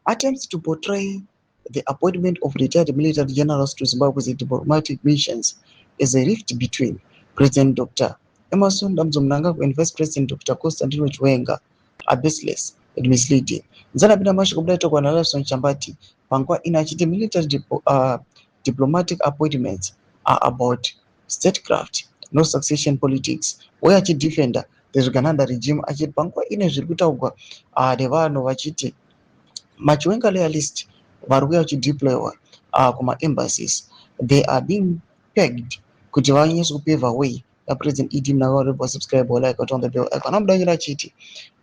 Attempts to portray the appointment of retired military generals to Zimbabwe's diplomatic missions as a rift between President Dr. Emerson Mnangagwa and Vice President Dr. Constantino Chiwenga are baseless and misleading. Nzanapinda mashiko kudaitwa kwa Nelson Chambati panguva ino achiti military diplomatic appointments are about statecraft, no succession politics. Uye achidefenda the Rwanda regime achiti panguva ino zviri kutaurwa nevanhu vachiti machiwenga loyalist vari kuuya vachideploywa kuma-embassies, they are being pegged kuti vanyanyise kupavha way President ED Mnangagwa subscribe or like on the bell icon. Anamudanyira achiti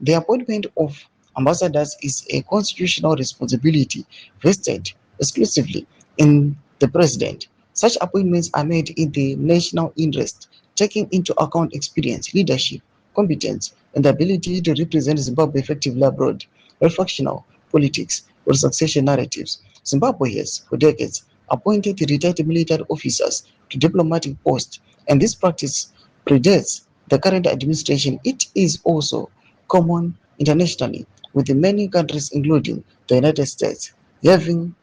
the appointment of ambassadors is a constitutional responsibility vested exclusively in the president. Such appointments are made in the national interest, taking into account experience, leadership, competence, and the ability to represent Zimbabwe effectively abroad. Refactional politics or succession narratives. Zimbabwe has, for decades, appointed retired military officers to diplomatic posts, and this practice predates the current administration. It is also common internationally, with many countries, including the United States, having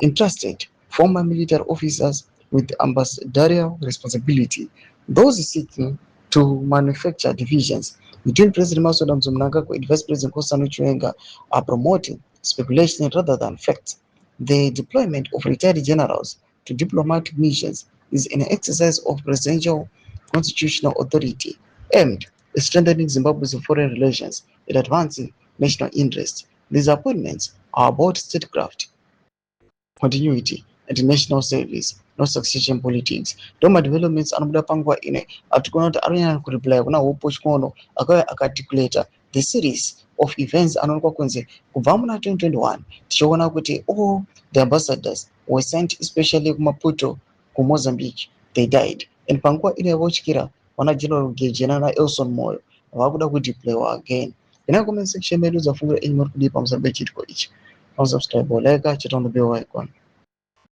entrusted former military officers with ambassadorial responsibility. Those seeking to manufacture divisions between President Mnangagwa and Vice President Constantino Chiwenga are promoting speculation rather than facts. The deployment of retired generals to diplomatic missions is an exercise of presidential constitutional authority aimed at strengthening Zimbabwe's foreign relations and advancing national interests. These appointments are about statecraft, continuity, and national service, no succession politics. Doma developments anobuda panguva ine atikona kuti aronyanya kureply kuna Hope Chikono akauya akaarticulate the series of events anoonekwa kunzi kubva muna 2021 tichiona kuti all the ambassadors were sent especially kumaputo kuMozambique, they died. And panguva ine vochikira vana General Gejena naElson Moyo vakuda kudeploywa again. Ina comment section medu zafungira enyu muri kudii pamusoro pechitiko ichi. Subscribe, like, chat on the bell icon.